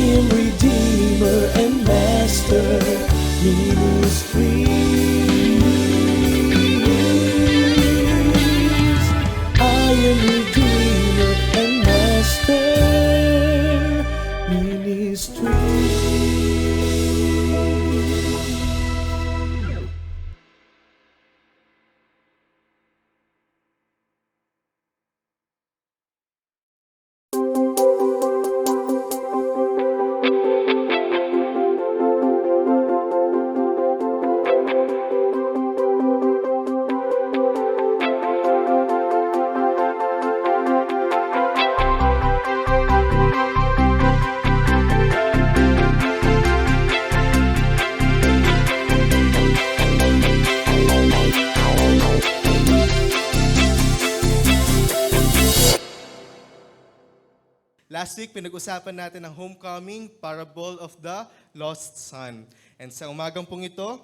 am Redeemer and Master Ministries. I am Redeemer and Master Ministries. Last week, pinag-usapan natin ang homecoming, parable of the lost son. And sa umagang pong ito,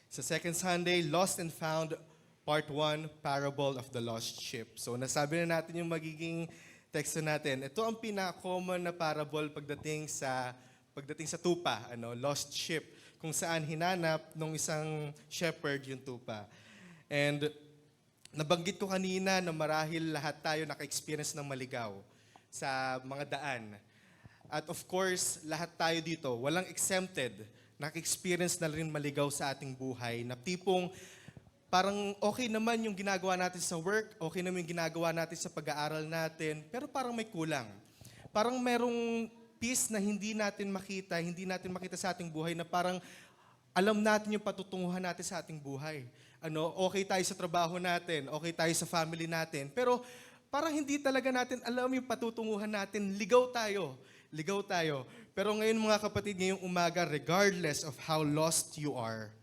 sa second Sunday, Lost and Found, Part 1, Parable of the Lost Ship. So nasabi na natin yung magiging teksto natin. Ito ang pinaka-common na parable pagdating sa tupa, lost ship, kung saan hinanap ng isang shepherd yung tupa. And nabanggit ko kanina na marahil lahat tayo naka-experience ng maligaw sa mga daan. At of course, lahat tayo dito, walang exempted, naka-experience na rin maligaw sa ating buhay, na tipong parang okay naman yung ginagawa natin sa work, okay naman yung ginagawa natin sa pag-aaral natin, pero parang may kulang. Parang merong peace na hindi natin makita sa ating buhay, na parang alam natin yung patutunguhan natin sa ating buhay. Okay tayo sa trabaho natin, okay tayo sa family natin, pero parang hindi talaga natin alam yung patutunguhan natin, ligaw tayo. Pero ngayon mga kapatid, ngayong umaga, regardless of how lost you are,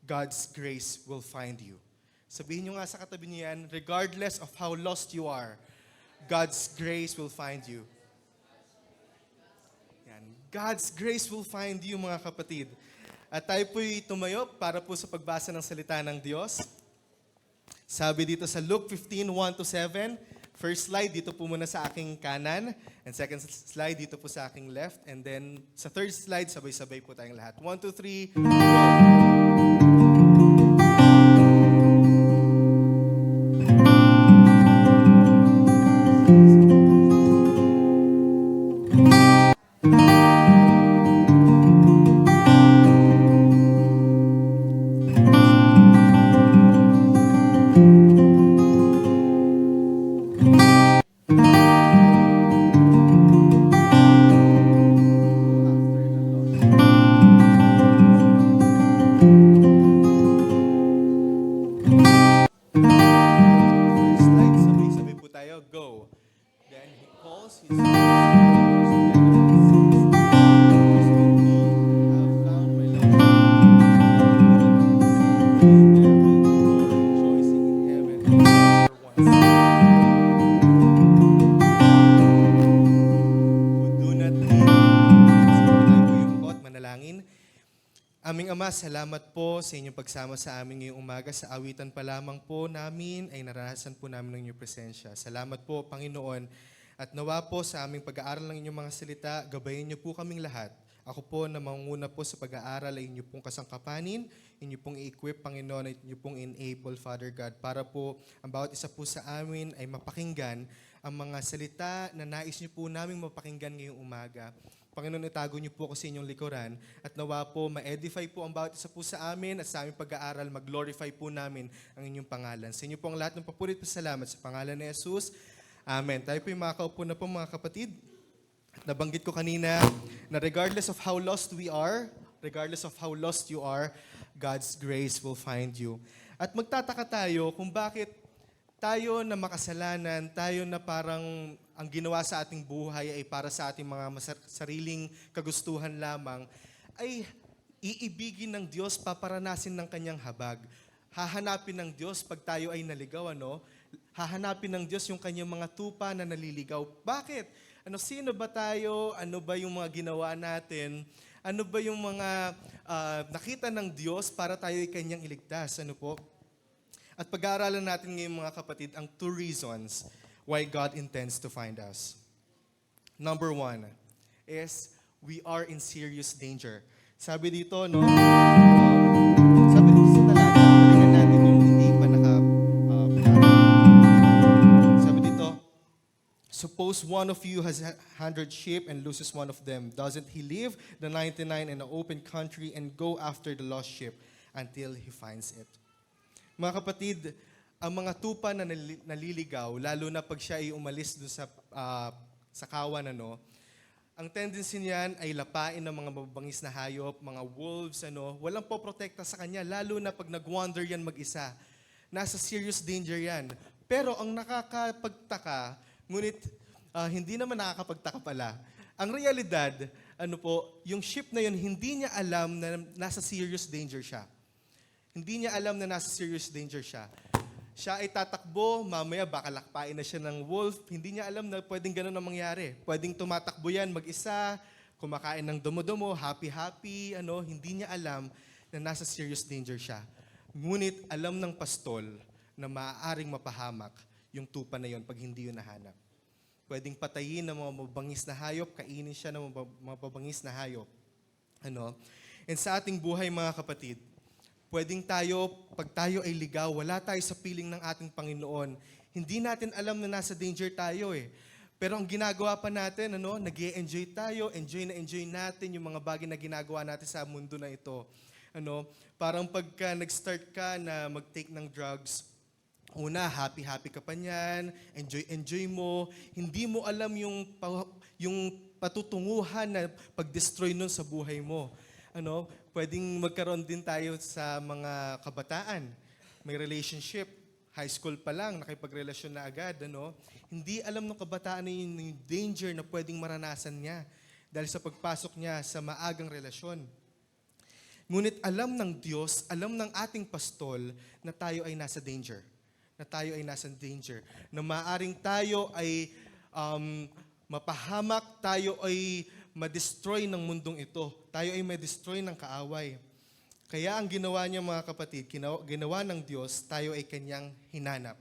God's grace will find you. Sabihin nyo nga sa katabi niyo yan, regardless of how lost you are, God's grace will find you. Yan. God's grace will find you, mga kapatid. At tayo po'y tumayo para po sa pagbasa ng salita ng Diyos. Sabi dito sa Luke 15:1-7, first slide dito po muna sa aking kanan, and second slide dito po sa aking left, and then sa third slide, sabay-sabay po tayong lahat. 1, 2, 3, go! First slide, sabay-sabay po tayo, go! Then he calls his Aming Ama, salamat po sa inyong pagsama sa amin ngayong umaga. Sa awitan pa lamang po namin ay naranasan po namin ng inyong presensya. Salamat po, Panginoon. At nawa po sa aming pag-aaral ng inyong mga salita, gabayin niyo po kaming lahat. Ako po na manguna po sa pag-aaral ay inyo pong kasangkapanin, inyo pong i-equip, Panginoon, at inyo pong enable, Father God, para po ang bawat isa po sa amin ay mapakinggan ang mga salita na nais niyo po namin mapakinggan ngayong umaga. Panginoon, itago niyo po ako sa inyong likuran at nawa po ma-edify po ang bawat isa po sa amin at sa aming pag-aaral, mag-glorify po namin ang inyong pangalan. Sa inyo po ang lahat ng papurit at salamat sa pangalan ni Jesus. Amen. Tayo po yung makakaupo na po mga kapatid. Nabanggit ko kanina na regardless of how lost we are, regardless of how lost you are, God's grace will find you. At magtataka tayo kung bakit tayo na makasalanan, tayo na parang ang ginawa sa ating buhay ay para sa ating mga sariling kagustuhan lamang, ay iibigin ng Diyos, paparanasin ng kanyang habag. Hahanapin ng Diyos pag tayo ay naligaw, Hahanapin ng Diyos yung kanyang mga tupa na naliligaw. Bakit? Sino ba tayo? Ano ba yung mga ginawa natin? Ano ba yung mga nakita ng Diyos para tayo ay kanyang iligtas? At pag-aaralan natin ngayon mga kapatid ang 2 reasons why God intends to find us. Number 1 is, we are in serious danger. Sabi dito, no, sabi dito sa talata, balikan natin yung hindi pa sabi dito, suppose one of you has 100 sheep and loses one of them. Doesn't he leave the 99 in an open country and go after the lost sheep until he finds it? Mga kapatid, ang mga tupa na naliligaw, lalo na pag siya ay umalis doon sa kawan, ang tendency niyan ay lapain ng mga mababangis na hayop, mga wolves, walang poprotekta sa kanya, lalo na pag nag-wander yan mag-isa. Nasa serious danger yan. Pero ang nakakapagtaka, ngunit hindi naman nakakapagtaka pala. Ang realidad, yung ship na yun, hindi niya alam na nasa serious danger siya. Hindi niya alam na nasa serious danger siya. Siya ay tatakbo, mamaya baka lakpain na siya ng wolf. Hindi niya alam na pwedeng ganun ang mangyari. Pwedeng tumatakbo yan mag-isa, kumakain ng dumo-dumo, happy-happy, hindi niya alam na nasa serious danger siya. Ngunit alam ng pastol na maaaring mapahamak yung tupa na yon pag hindi yun nahanap. Pwedeng patayin ng mga mababangis na hayop, kainin siya ng mga mababangis na hayop. And sa ating buhay, mga kapatid, pwedeng tayo, pag tayo ay ligaw, wala tayo sa piling ng ating Panginoon. Hindi natin alam na nasa danger tayo eh. Pero ang ginagawa pa natin, nag-i-enjoy tayo, enjoy na enjoy natin yung mga bagay na ginagawa natin sa mundo na ito. Parang pagka nag-start ka na mag-take ng drugs, una, happy-happy ka pa niyan, enjoy mo, hindi mo alam yung patutunguhan na pag-destroy nun sa buhay mo. Pwedeng magkaroon din tayo sa mga kabataan. May relationship, high school pa lang, nakipagrelasyon na agad. Hindi alam ng kabataan na yung danger na pwedeng maranasan niya dahil sa pagpasok niya sa maagang relasyon. Ngunit alam ng Diyos, alam ng ating pastol na tayo ay nasa danger. Na tayo ay nasa danger. Na maaring tayo ay mapahamak, tayo ay ma-destroy ng mundong ito. Tayo ay ma-destroy ng kaaway. Kaya ang ginawa niya, mga kapatid, ginawa ng Diyos, tayo ay kanyang hinanap.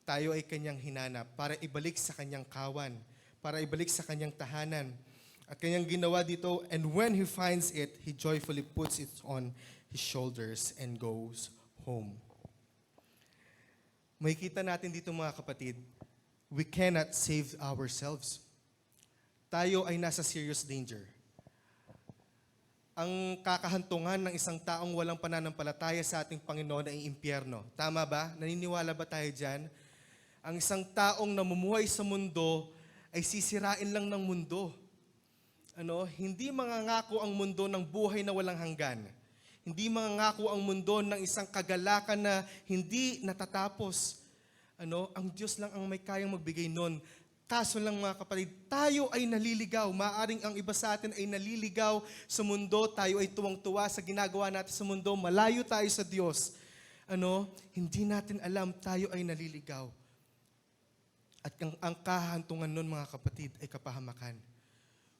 Tayo ay kanyang hinanap para ibalik sa kanyang kawan, para ibalik sa kanyang tahanan. At kanyang ginawa dito, and when He finds it, He joyfully puts it on His shoulders and goes home. Makikita natin dito, mga kapatid, we cannot save ourselves. Tayo ay nasa serious danger. Ang kakahantungan ng isang taong walang pananampalataya sa ating Panginoon ay impyerno. Tama ba? Naniniwala ba tayo dyan? Ang isang taong namumuhay sa mundo ay sisirain lang ng mundo. Hindi mangangako ang mundo ng buhay na walang hanggan. Hindi mangangako ang mundo ng isang kagalakan na hindi natatapos. Ang Diyos lang ang may kayang magbigay nun. Kaso lang, mga kapatid, tayo ay naliligaw. Maaring ang iba sa atin ay naliligaw sa mundo. Tayo ay tuwang-tuwa sa ginagawa natin sa mundo. Malayo tayo sa Diyos. Hindi natin alam, tayo ay naliligaw. At ang kahantungan nun, mga kapatid, ay kapahamakan.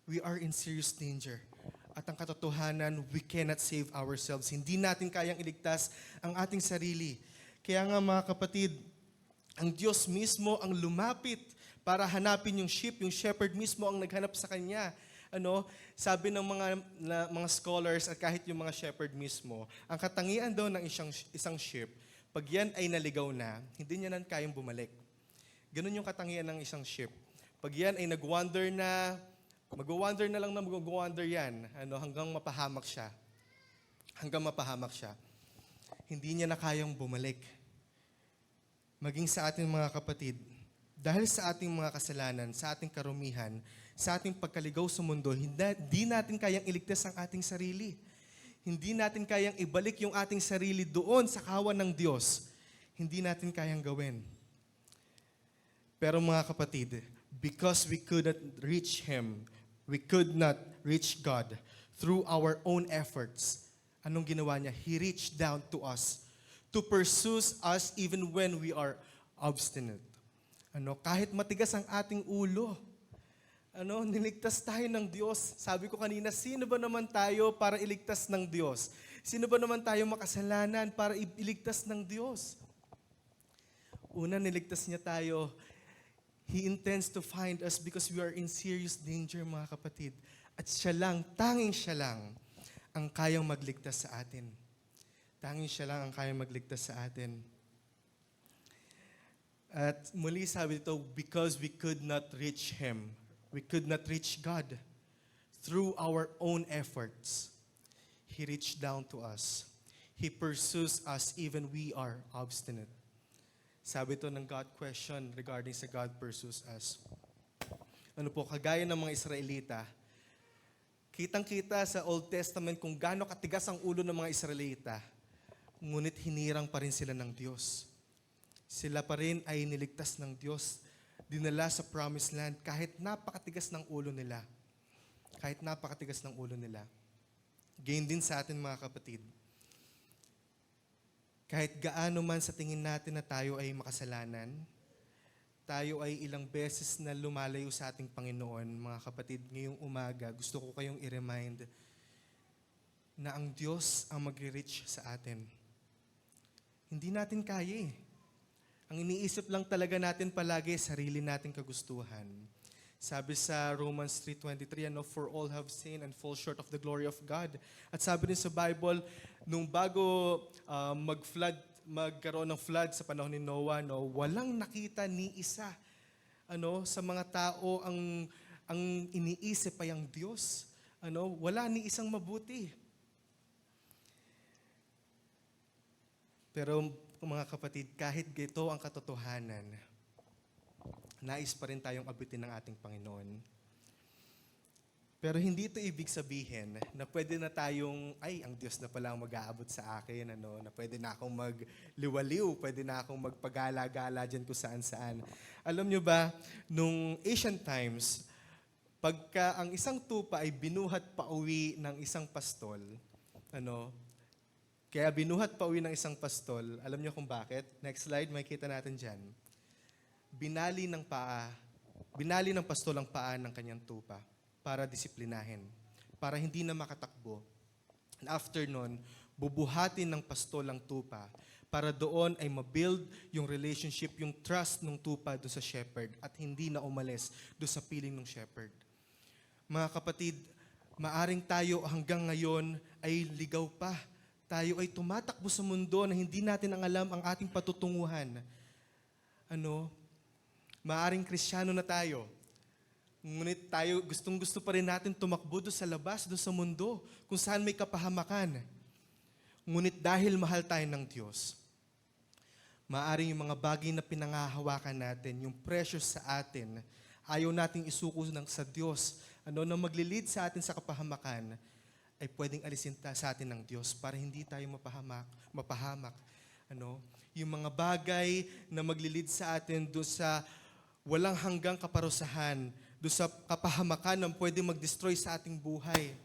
We are in serious danger. At ang katotohanan, we cannot save ourselves. Hindi natin kayang iligtas ang ating sarili. Kaya nga, mga kapatid, ang Diyos mismo ang lumapit para hanapin yung sheep, yung shepherd mismo ang naghanap sa kanya. Sabi ng mga scholars at kahit yung mga shepherd mismo, ang katangian daw ng isang sheep, pag yan ay naligaw na, hindi niya na kayang bumalik. Ganun yung katangian ng isang sheep. Pag yan ay nag-wander na, mag-wander na lang na mag-wander yan, hanggang mapahamak siya. Hanggang mapahamak siya. Hindi niya na kayang bumalik. Maging sa ating mga kapatid, dahil sa ating mga kasalanan, sa ating karumihan, sa ating pagkaligaw sa mundo, hindi natin kayang iligtas ang ating sarili. Hindi natin kayang ibalik yung ating sarili doon sa kawan ng Diyos. Hindi natin kayang gawin. Pero mga kapatid, because we could not reach Him, we could not reach God through our own efforts, anong ginawa niya? He reached down to us to pursue us even when we are obstinate. Kahit matigas ang ating ulo, niligtas tayo ng Diyos. Sabi ko kanina, sino ba naman tayo para iligtas ng Diyos? Sino ba naman tayo makasalanan para iligtas ng Diyos? Una, niligtas niya tayo He intends to find us because we are in serious danger, mga kapatid. At siya lang, tanging siya lang, ang kayang magligtas sa atin. Tanging siya lang ang kayang magligtas sa atin. At muli sabi dito, because we could not reach Him. We could not reach God. Through our own efforts, He reached down to us. He pursues us even we are obstinate. Sabi ito ng God question regarding sa God pursues us. Ano po, kagaya ng mga Israelita, kitang-kita sa Old Testament kung gaano katigas ang ulo ng mga Israelita, ngunit hinirang pa rin sila ng Diyos. Sila pa rin ay niligtas ng Diyos, dinala sa Promised Land kahit napakatigas ng ulo nila. Kahit napakatigas ng ulo nila. Gayon din sa atin mga kapatid. Kahit gaano man sa tingin natin na tayo ay makasalanan, tayo ay ilang beses na lumalayo sa ating Panginoon, mga kapatid, ngayong umaga, gusto ko kayong i-remind na ang Diyos ang magre-reach sa atin. Hindi natin kaya eh. Ang iniisip lang talaga natin palagi, sarili nating kagustuhan. Sabi sa Romans 3:23, for all have sinned and fall short of the glory of God. At sabi din sa Bible, nung bago magkaroon ng flood sa panahon ni Noah, walang nakita ni isa sa mga tao ang iniisip ay ang Diyos. Wala ni isang mabuti. Pero mga kapatid, kahit ito ang katotohanan, nais pa rin tayong abutin ng ating Panginoon. Pero hindi ito ibig sabihin na pwede na tayong, ang Diyos na pala ang mag-aabot sa akin, na pwede na akong magliwaliw, pwede na akong magpagala-gala dyan kung saan-saan. Alam nyo ba, nung ancient times, pagka ang isang tupa ay binuhat pa uwi ng isang pastol, kaya binuhat pa uwi ng isang pastol, alam nyo kung bakit? Next slide, makikita natin dyan. Binali ng pastol ang paa ng kanyang tupa para disiplinahin, para hindi na makatakbo. And after nun, bubuhatin ng pastol ang tupa para doon ay mabuild yung relationship, yung trust ng tupa doon sa shepherd at hindi na umalis doon sa piling ng shepherd. Mga kapatid, maaring tayo hanggang ngayon ay ligaw pa. Tayo ay tumatakbo sa mundo na hindi natin ang alam ang ating patutunguhan. Maaring Kristiyano na tayo. Ngunit tayo, gustong-gusto pa rin natin tumakbo doon sa labas, doon sa mundo, kung saan may kapahamakan. Ngunit dahil mahal tayo ng Diyos, maaring yung mga bagay na pinangahawakan natin, yung precious sa atin, ayaw nating isuko sa Diyos, na maglilid sa atin sa kapahamakan, ay pwedeng alisin sa atin ng Diyos para hindi tayo mapahamak. Yung mga bagay na maglilid sa atin doon sa walang hanggang kaparusahan, doon sa kapahamakan na pwedeng mag-destroy sa ating buhay.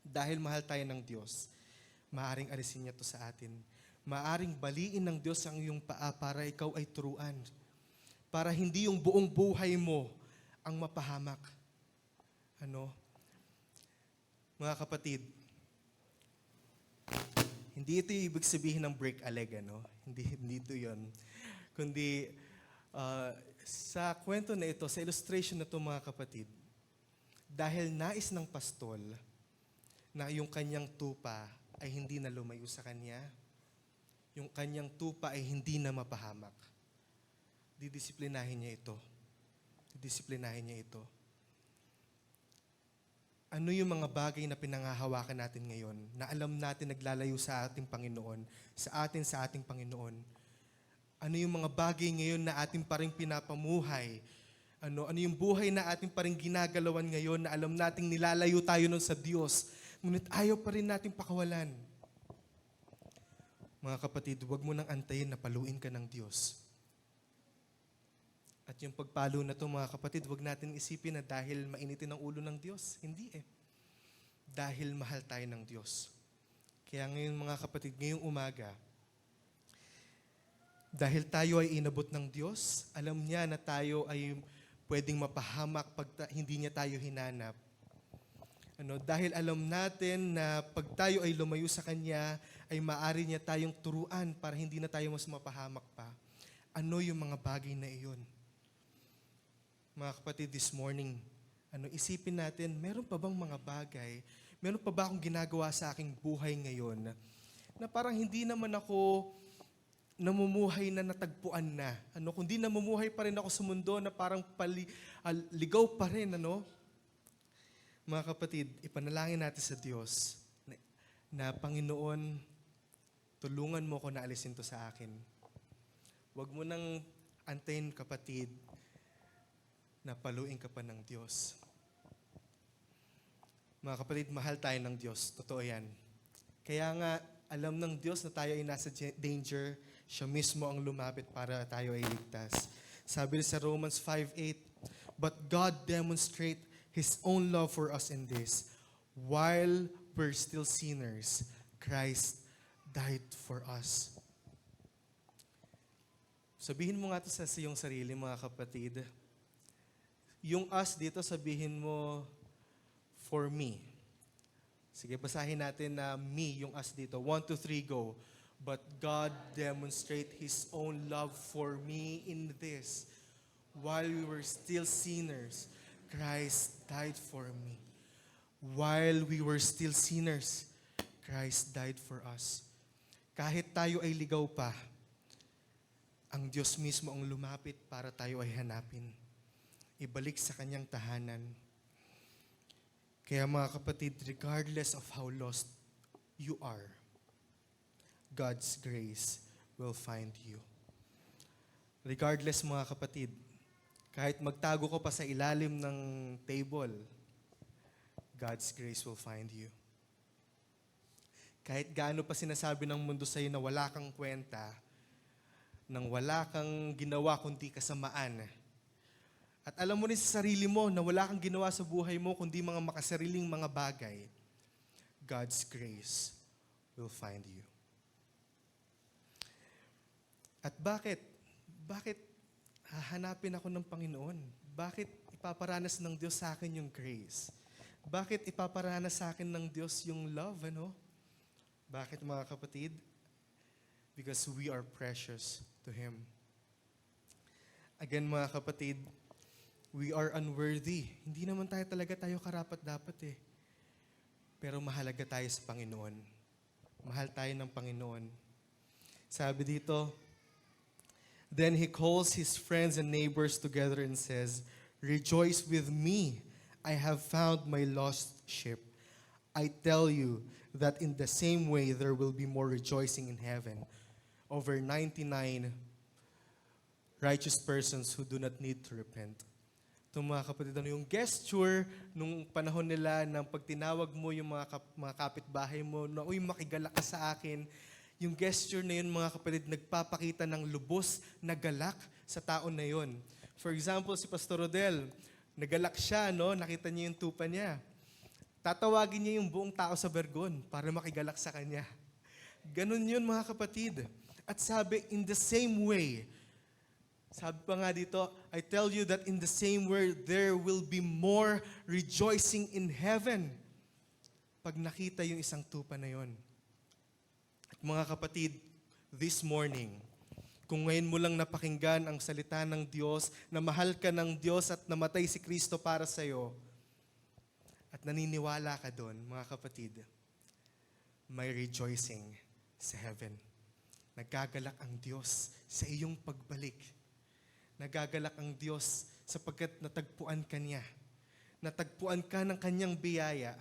Dahil mahal tayo ng Diyos, maaring alisin niya to sa atin. Maaring baliin ng Diyos ang iyong paa para ikaw ay turuan. Para hindi yung buong buhay mo ang mapahamak. Mga kapatid, hindi ito ibig sabihin ng break a leg, Hindi ito yun. Kundi, sa kwento na ito, sa illustration na ito, mga kapatid, dahil nais ng pastol na yung kanyang tupa ay hindi na lumayo sa kanya, yung kanyang tupa ay hindi na mapahamak, didisiplinahin niya ito. Didisiplinahin niya ito. Ano yung mga bagay na pinangahawakan natin ngayon na alam natin naglalayo sa ating Panginoon, sa ating Panginoon? Ano yung mga bagay ngayon na ating paring pinapamuhay? Ano yung buhay na ating paring ginagalawan ngayon na alam nating nilalayo tayo nun sa Diyos, ngunit ayaw pa rin nating pakawalan? Mga kapatid, huwag mo nang antayin na paluin ka ng Diyos. At yung pagpalo na to, mga kapatid, huwag natin isipin na dahil mainitin ang ulo ng Diyos. Hindi Dahil mahal tayo ng Diyos. Kaya ngayon, mga kapatid, ngayong umaga, dahil tayo ay inabot ng Diyos, alam niya na tayo ay pwedeng mapahamak pag hindi niya tayo hinanap. Dahil alam natin na pag tayo ay lumayo sa Kanya, ay maaari niya tayong turuan para hindi na tayo mas mapahamak pa. Ano yung mga bagay na iyon? Mga kapatid, this morning, isipin natin, meron pa bang mga bagay, meron pa ba akong ginagawa sa aking buhay ngayon na parang hindi naman ako namumuhay na natagpuan na. Kundi namumuhay pa rin ako sa mundo na parang ligaw pa rin, Mga kapatid, ipanalangin natin sa Diyos na Panginoon, tulungan mo ko na alisin to sa akin. Huwag mo nang antayin, kapatid, na paluin ka pa ng Diyos. Mga kapatid, mahal tayo ng Diyos. Totoo yan. Kaya nga, alam ng Diyos na tayo ay nasa danger. Siya mismo ang lumapit para tayo ay ligtas. Sabi sa Romans 5:8, "But God demonstrate His own love for us in this, while we're still sinners, Christ died for us." Sabihin mo nga ito sa iyong sarili, mga kapatid. Yung us dito, sabihin mo, for me. Sige, basahin natin na me, yung us dito. 1, 2, 3, go. "But God demonstrate His own love for me in this. While we were still sinners, Christ died for me." While we were still sinners, Christ died for us. Kahit tayo ay ligaw pa, ang Diyos mismo ang lumapit para tayo ay hanapin. Ibalik sa kanyang tahanan. Kaya mga kapatid, regardless of how lost you are, God's grace will find you. Regardless, mga kapatid, kahit magtago ka pa sa ilalim ng table, God's grace will find you. Kahit gaano pa sinasabi ng mundo sa'yo na wala kang kwenta, nang wala kang ginawa kundi kasamaan, at alam mo rin sa sarili mo na wala kang ginawa sa buhay mo kundi mga makasariling mga bagay, God's grace will find you. At bakit? Bakit hahanapin ako ng Panginoon? Bakit ipaparanas ng Diyos sa akin yung grace? Bakit ipaparanas sa akin ng Diyos yung love, Bakit, mga kapatid? Because we are precious to Him. Again, mga kapatid, we are unworthy. Hindi naman tayo karapat-dapat . Pero mahalaga tayo sa Panginoon. Mahal tayo ng Panginoon. Sabi dito, "Then He calls His friends and neighbors together and says, 'Rejoice with me, I have found my lost sheep.' I tell you that in the same way there will be more rejoicing in heaven over 99 righteous persons who do not need to repent." Ito, mga kapatid, yung gesture nung panahon nila ng pagtinawag mo yung mga kapitbahay mo na, "Uy, makigalak ka sa akin." Yung gesture na yun, mga kapatid, nagpapakita ng lubos na galak sa tao na yun. For example, si Pastor Rodel, nagalak siya, nakita niya yung tupa niya. Tatawagin niya yung buong tao sa Bergon para makigalak sa kanya. Ganun yun, mga kapatid. At sabi, in the same way, sabi pa nga dito, "I tell you that in the same way, there will be more rejoicing in heaven." Pag nakita yung isang tupa na yon. At mga kapatid, this morning, kung ngayon mo lang napakinggan ang salita ng Diyos, na mahal ka ng Diyos at namatay si Kristo para sa'yo, at naniniwala ka doon, mga kapatid, may rejoicing sa heaven. Nagagalak ang Diyos sa iyong pagbalik. Nagagalak ang Diyos sapagkat natagpuan ka niya. Natagpuan ka ng kanyang biyaya.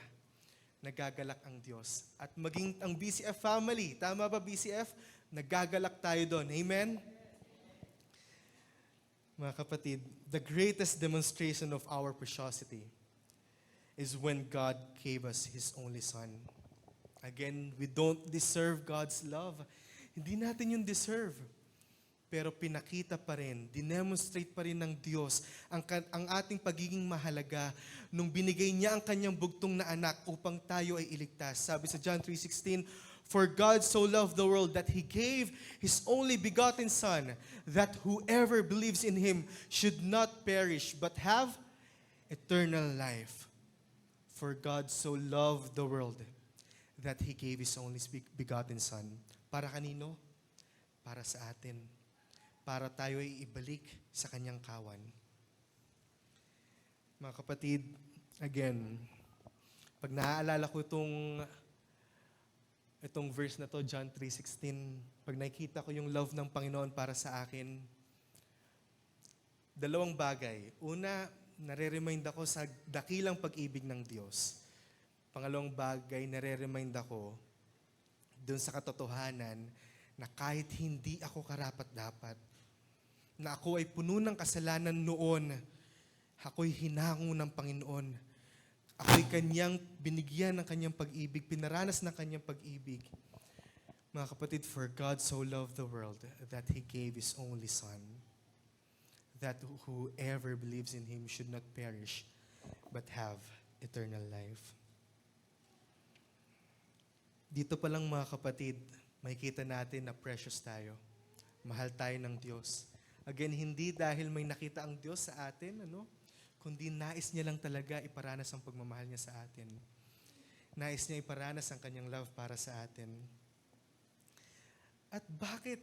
Nagagalak ang Diyos. At maging ang BCF family, tama ba BCF? Nagagalak tayo doon. Amen? Mga kapatid, the greatest demonstration of our preciosity is when God gave us His only Son. Again, we don't deserve God's love. Hindi natin yung deserve. Pero pinakita pa rin, dinemonstrate pa rin ng Diyos ang ating pagiging mahalaga nung binigay niya ang kanyang bugtong na anak upang tayo ay iligtas. Sabi sa John 3:16, "For God so loved the world that He gave His only begotten Son, that whoever believes in Him should not perish but have eternal life. For God so loved the world that He gave His only begotten Son." Para kanino? Para sa atin. Para tayo ay ibalik sa kanyang kawan. Mga kapatid, again, pag naaalala ko itong verse na to, John 3:16, pag nakikita ko yung love ng Panginoon para sa akin, dalawang bagay. Una, nare-remind ako sa dakilang pag-ibig ng Diyos. Pangalawang bagay, nare-remind ako dun sa katotohanan na kahit hindi ako karapat-dapat, na ako ay puno ng kasalanan noon, ako'y hinango ng Panginoon. Ako'y kanyang binigyan ng kanyang pag-ibig, pinaranas ng kanyang pag-ibig. Mga kapatid, for God so loved the world that He gave His only Son, that whoever believes in Him should not perish, but have eternal life. Dito pa lang mga kapatid, makikita natin na precious tayo. Mahal tayo ng Diyos. Again, hindi dahil may nakita ang Diyos sa atin, kundi nais niya lang talaga iparanas ang pagmamahal niya sa atin. Nais niya iparanas ang kanyang love para sa atin. At bakit?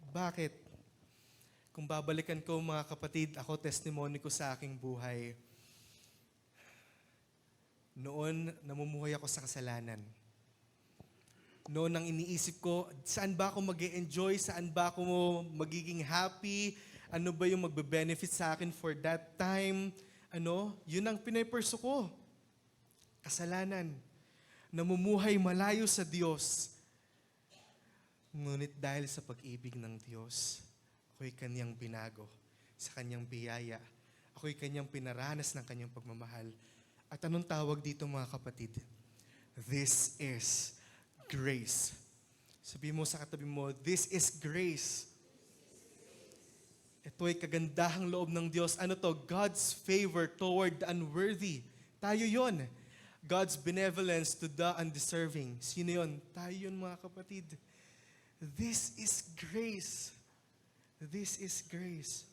Bakit? Kung babalikan ko mga kapatid, ako testimony ko sa aking buhay. Noon, namumuhay ako sa kasalanan. Noon ang iniisip ko, saan ba ako mag-e-enjoy? Saan ba ako magiging happy? Ano ba yung magbe-benefit sa akin for that time? Yun ang pinay-pursue ko. Kasalanan. Namumuhay malayo sa Diyos. Ngunit dahil sa pag-ibig ng Diyos, ako'y kanyang binago sa kanyang biyaya. Ako'y kanyang pinaranas ng kanyang pagmamahal. At anong tawag dito mga kapatid? This is grace. Sabi mo sa katabi mo, this is grace. Ito ay kagandahang loob ng Diyos. Ano to? God's favor toward the unworthy. Tayo yon. God's benevolence to the undeserving. Sino yon? Tayo yon mga kapatid. This is grace. This is grace.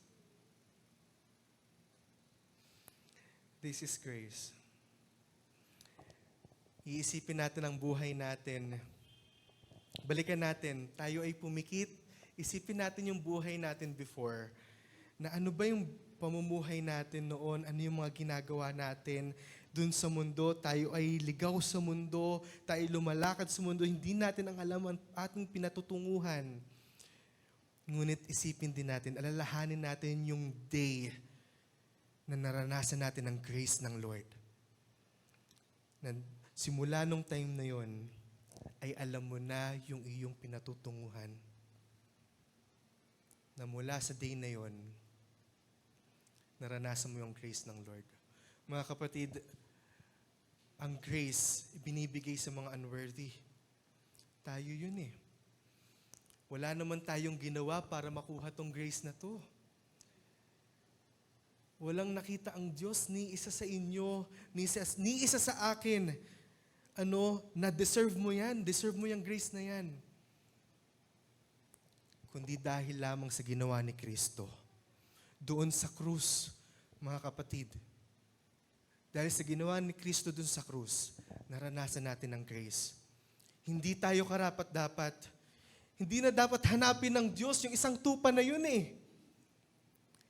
This is grace. Iisipin natin ang buhay natin. Balikan natin. Tayo ay pumikit. Isipin natin yung buhay natin before. Na ano ba yung pamumuhay natin noon? Ano yung mga ginagawa natin dun sa mundo? Tayo ay ligaw sa mundo. Tayo lumalakad sa mundo. Hindi natin ang alam ang ating pinatutunguhan. Ngunit isipin din natin, alalahanin natin yung day na naranasan natin ang grace ng Lord. Na simula nung time na yon, ay alam mo na yung iyong pinatutunguhan. Na mula sa day na yon, naranasan mo yung grace ng Lord. Mga kapatid, ang grace, ibinibigay sa mga unworthy. Tayo yun eh. Wala naman tayong ginawa para makuha tong grace na to. Walang nakita ang Diyos ni isa sa inyo, ni isa sa akin, na deserve mo yan, deserve mo yung grace na yan. Kundi dahil lamang sa ginawa ni Kristo. Doon sa krus, mga kapatid. Dahil sa ginawa ni Kristo doon sa krus, naranasan natin ang grace. Hindi tayo karapat-dapat. Hindi na dapat hanapin ng Diyos yung isang tupa na yun eh.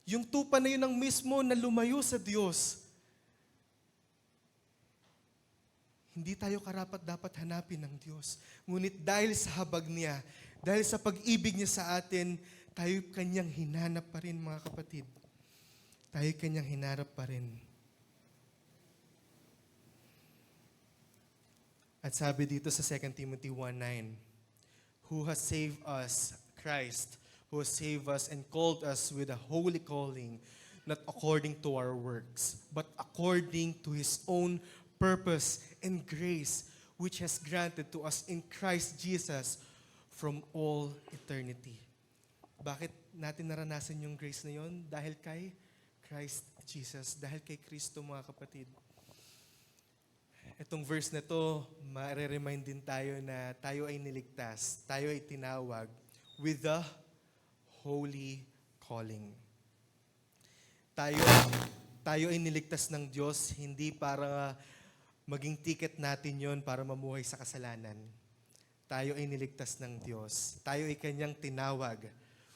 Yung tupa na yun ang mismo na lumayo sa Diyos. Hindi tayo karapat-dapat hanapin ng Diyos. Ngunit dahil sa habag niya, dahil sa pag-ibig niya sa atin, tayo kanyang hinanap pa rin, mga kapatid. Tayo kanyang hinarap pa rin. At sabi dito sa 2 Timothy 1:9, who has saved us, Christ, who has saved us and called us with a holy calling, not according to our works, but according to His own purpose and grace, which has granted to us in Christ Jesus from all eternity. Bakit natin naranasan yung grace na yon? Dahil kay Christ Jesus. Dahil kay Kristo, mga kapatid. Itong verse na to, ma-remind din tayo na tayo ay niligtas. Tayo ay tinawag with the holy calling. Tayo ay niligtas ng Diyos, hindi para maging ticket natin yon para mamuhay sa kasalanan. Tayo ay niligtas ng Diyos. Tayo ay kanyang tinawag.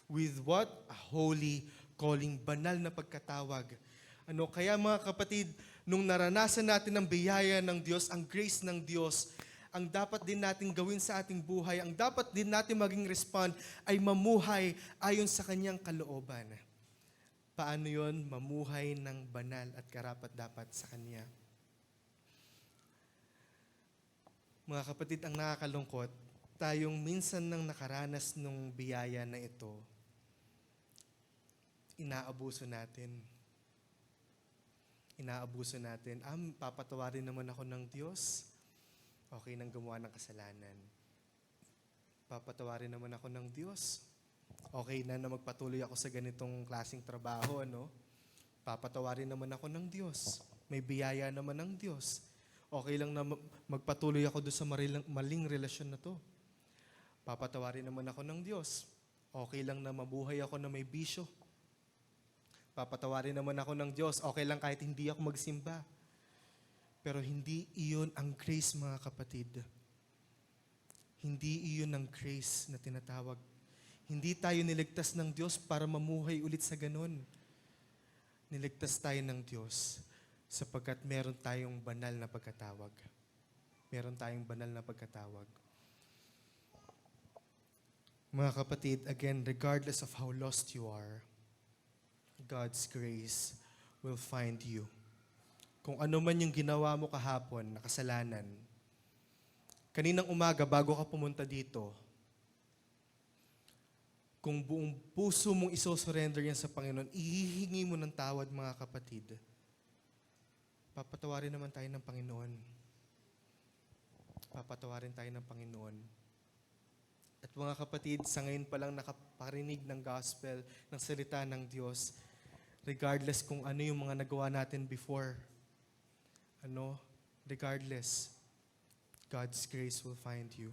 With what? A holy calling. Banal na pagkatawag. Kaya mga kapatid, nung naranasan natin ang biyaya ng Diyos, ang grace ng Diyos, ang dapat din natin gawin sa ating buhay, ang dapat din natin maging respond ay mamuhay ayon sa kanyang kalooban. Paano yon? Mamuhay ng banal at karapat-dapat sa Kanya. Mga kapatid, ang nakakalungkot, tayong minsan nang nakaranas ng biyaya na ito, inaabuso natin. Inaabuso natin. Papatawarin naman ako ng Diyos. Okay nang gumawa ng kasalanan. Papatawarin naman ako ng Diyos. Okay na magpatuloy ako sa ganitong klaseng trabaho, Papatawarin naman ako ng Diyos. May biyaya naman ng Diyos. Okay lang na magpatuloy ako doon sa maling relasyon na to. Papatawarin naman ako ng Diyos. Okay lang na mabuhay ako na may bisyo. Papatawarin naman ako ng Diyos. Okay lang kahit hindi ako magsimba. Pero hindi iyon ang grace, mga kapatid. Hindi iyon ang grace na tinatawag. Hindi tayo niligtas ng Diyos para mamuhay ulit sa ganun. Niligtas tayo ng Diyos sapagkat meron tayong banal na pagkatawag. Meron tayong banal na pagkatawag. Mga kapatid, again, regardless of how lost you are, God's grace will find you. Kung ano man yung ginawa mo kahapon na kasalanan, kaninang umaga bago ka pumunta dito, kung buong puso mong isosurrender yan sa Panginoon, ihihingi mo ng tawad, mga kapatid. Papatawarin naman tayo ng Panginoon. Papatawarin tayo ng Panginoon. At mga kapatid, sa ngayon pa lang nakaparinig ng gospel, ng salita ng Diyos, regardless kung ano yung mga nagawa natin before, regardless, God's grace will find you.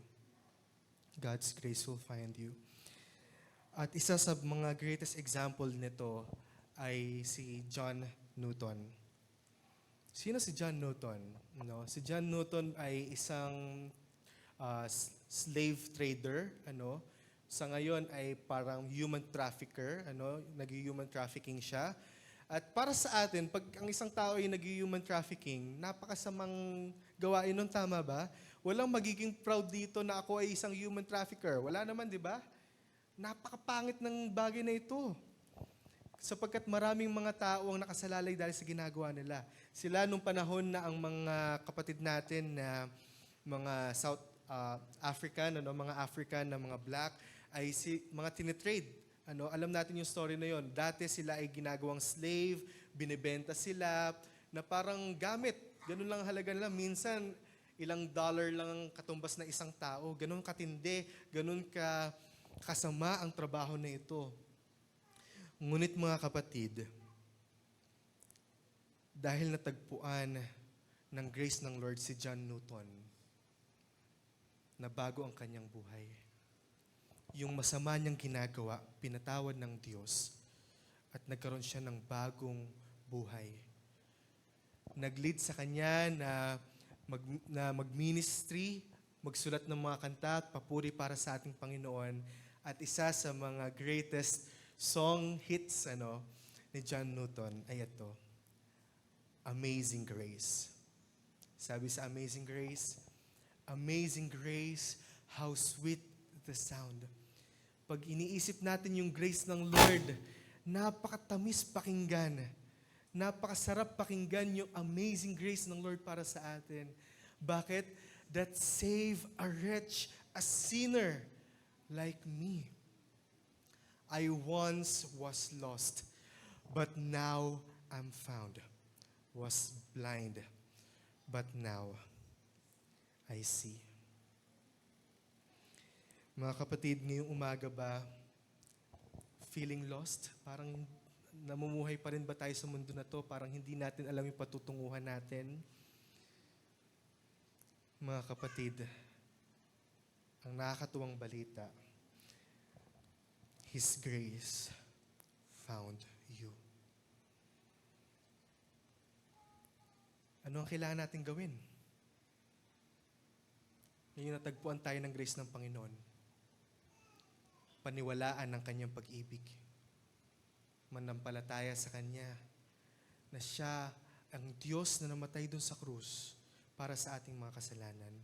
God's grace will find you. At isa sa mga greatest example nito ay si John Newton. Sino si John Newton? Si John Newton ay isang slave trader. Sa ngayon ay parang human trafficker. Nag-human trafficking siya. At para sa atin, pag ang isang tao ay nag-human trafficking, napakasamang gawain nun, tama ba? Walang magiging proud dito na ako ay isang human trafficker. Wala naman, di ba? Napakapangit ng bagay na ito. Sapagkat maraming mga tao ang nakasalalay dahil sa ginagawa nila. Sila nung panahon na ang mga kapatid natin na mga South African, mga African na mga black, ay mga tinitrade. Alam natin yung story na yon. Dati sila ay ginagawang slave, binibenta sila, na parang gamit. Ganun lang halaga nila. Minsan, ilang dollar lang ang katumbas na isang tao. Ganun katindi, ganun kasama ang trabaho na ito. Ngunit mga kapatid, dahil natagpuan ng grace ng Lord si John Newton, nabago ang kanyang buhay. Yung masama niyang ginagawa, pinatawad ng Diyos at nagkaroon siya ng bagong buhay. Nag-lead sa kanya na mag-ministry, magsulat ng mga kanta at papuri para sa ating Panginoon. At isa sa mga greatest song hits ni John Newton ay ito, Amazing Grace. Sabi sa Amazing Grace, how sweet the sound. Pag iniisip natin yung grace ng Lord, napakatamis pakinggan. Napakasarap pakinggan yung amazing grace ng Lord para sa atin. Bakit? That save a wretch, a sinner like me. I once was lost, but now I'm found. Was blind, but now I see. Mga kapatid, ngayong umaga ba, feeling lost? Parang namumuhay pa rin ba tayo sa mundo na to? Parang hindi natin alam yung patutunguhan natin. Mga kapatid, ang nakakatuwang balita, His grace found you. Ano ang kailangan natin gawin? Ngayon natagpuan tayo ng grace ng Panginoon. Paniwalaan ng kanyang pag-ibig. Manampalataya sa kanya na siya ang Diyos na namatay dun sa krus para sa ating mga kasalanan.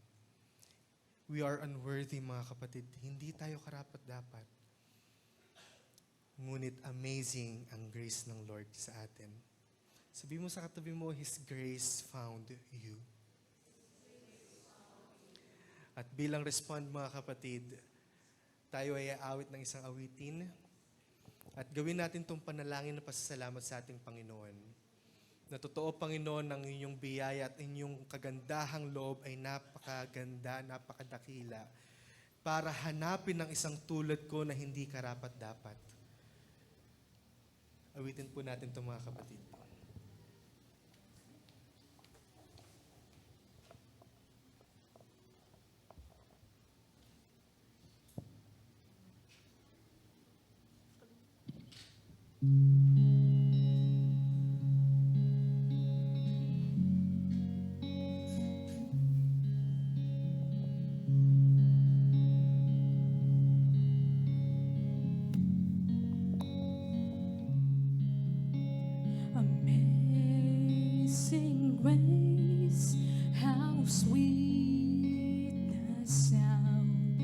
We are unworthy, mga kapatid. Hindi tayo karapat-dapat. Ngunit amazing ang grace ng Lord sa atin. Sabi mo sa katabi mo, His grace found you. At bilang respond, mga kapatid, tayo ay aawit ng isang awitin at gawin natin itong panalangin na pasasalamat sa ating Panginoon. Na totoo, Panginoon, ang inyong biyaya at inyong kagandahang loob ay napakaganda, napakadakila para hanapin ang isang tulad ko na hindi karapat-dapat. Awitin po natin ito, mga kapatid. Amazing grace, how sweet the sound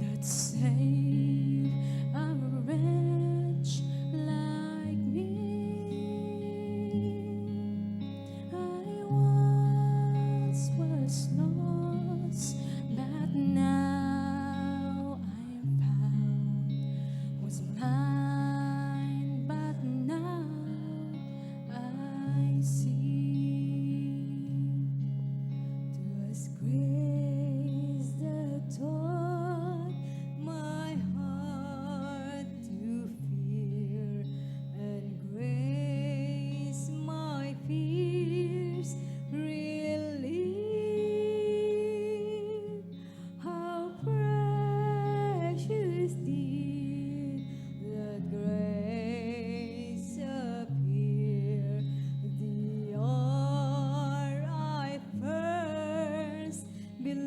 that saved a wretch like me. I once was lost, but now I am found. Was blind, but now I see. 'Twas grace that taught my heart to fear, and grace my fears relieve. How precious did that grace appear the hour I first believed.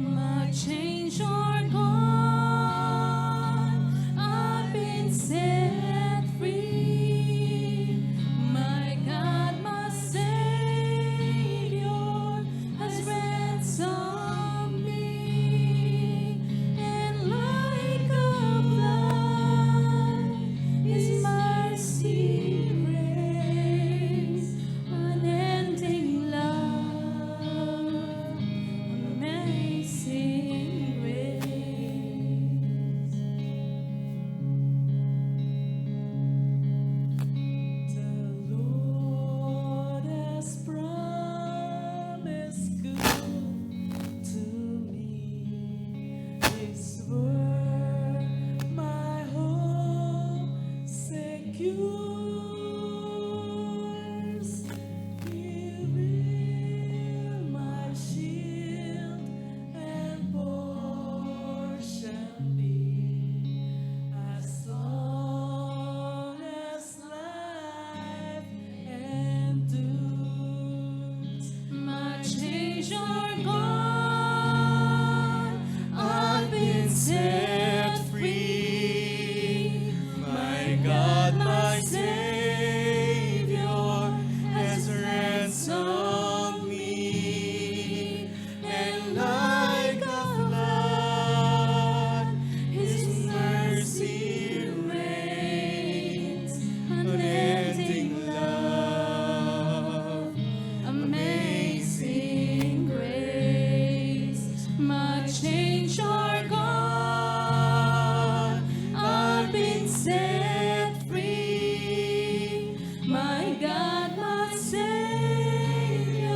My chains are gone, I've been set free. My God, my Savior has ransomed me, and like a flood, His mercy reigns, unending love, amazing grace. The Lord has promised good to me. His word my hope secures. He will my shield and portion be, as long as life endures. My chains are gone, I've been set free. My God, my Savior has ransomed me, and like a flood, His mercy reigns, unending love, amazing grace. My chains are gone, I've been set free. My God, my Savior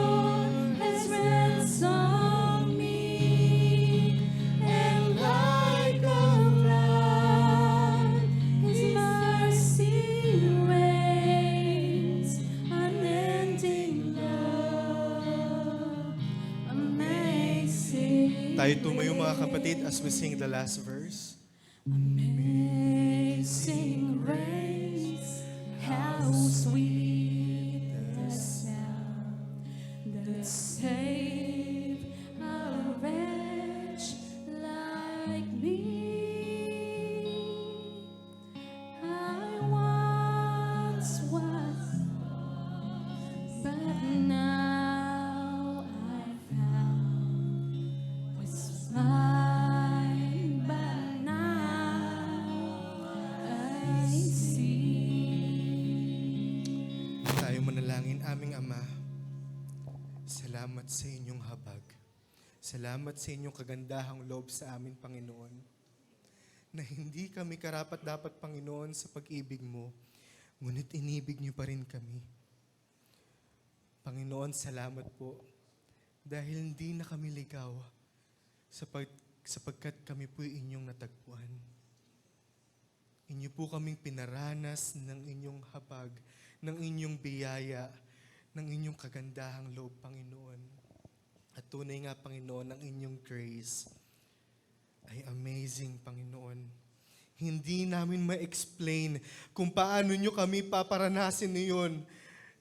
has ransomed me, and like a flood, His mercy reigns, unending love, amazing. Tayo tumayo, mga kapatid, as we sing the last verse. Amazing grace, how sweet the sound that saved a wretch like me. I once Manalangin, aming Ama, salamat sa inyong habag. Salamat sa inyong kagandahang loob sa amin, Panginoon, na hindi kami karapat-dapat, Panginoon, sa pag-ibig mo, ngunit inibig niyo pa rin kami. Panginoon, salamat po dahil hindi na kami ligaw sapagkat kami po inyong natagpuan. Inyo po kaming pinaranas ng inyong habag, ng inyong biyaya, ng inyong kagandahang loob, Panginoon. At tunay nga, Panginoon, ang inyong grace ay amazing, Panginoon. Hindi namin ma-explain kung paano nyo kami paparanasin niyon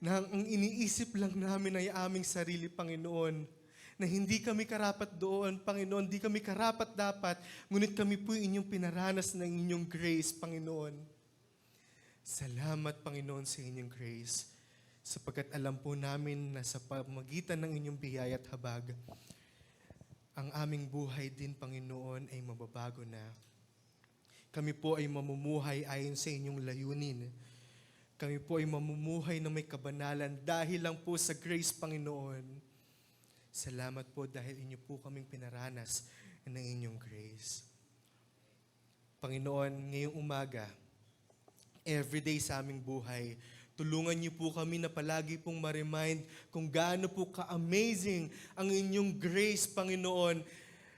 na ang iniisip lang namin ay aming sarili, Panginoon. Na hindi kami karapat doon, Panginoon, hindi kami karapat dapat, ngunit kami po inyong pinaranas ng inyong grace, Panginoon. Salamat, Panginoon, sa inyong grace, sapagkat alam po namin na sa pamagitan ng inyong biyaya at habag, ang aming buhay din, Panginoon, ay mababago na. Kami po ay mamumuhay ayon sa inyong layunin. Kami po ay mamumuhay na may kabanalan dahil lang po sa grace, Panginoon. Salamat po dahil inyo po kaming pinaranas ng inyong grace. Panginoon, ngayong umaga, everyday sa aming buhay, tulungan niyo po kami na palagi pong ma-remind kung gaano po ka-amazing ang inyong grace, Panginoon,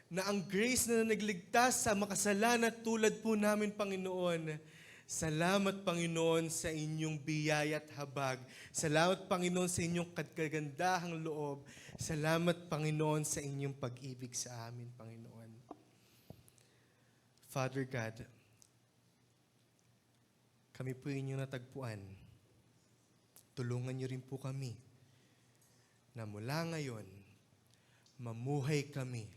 na ang grace na nagligtas sa makasalanan tulad po namin, Panginoon. Salamat, Panginoon, sa inyong biyaya at habag. Salamat, Panginoon, sa inyong kagandahang loob. Salamat, Panginoon, sa inyong pag-ibig sa amin, Panginoon. Father God, kami po inyong natagpuan. Tulungan niyo rin po kami na mula ngayon, mamuhay kami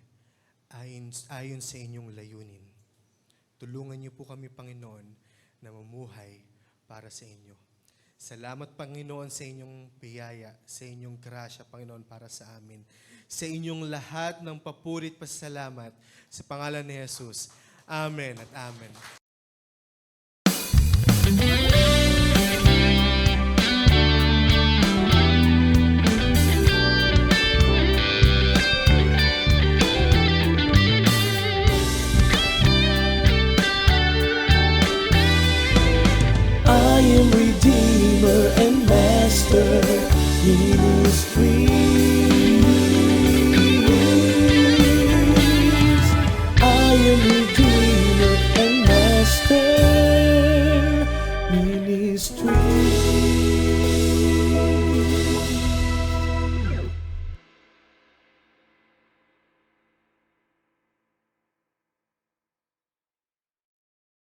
ayon sa inyong layunin. Tulungan niyo po kami, Panginoon, na mamuhay para sa inyo. Salamat, Panginoon, sa inyong biyaya, sa inyong grasya, Panginoon, para sa amin. Sa inyong lahat ng papurit pasalamat sa pangalan ni Jesus. Amen at amen.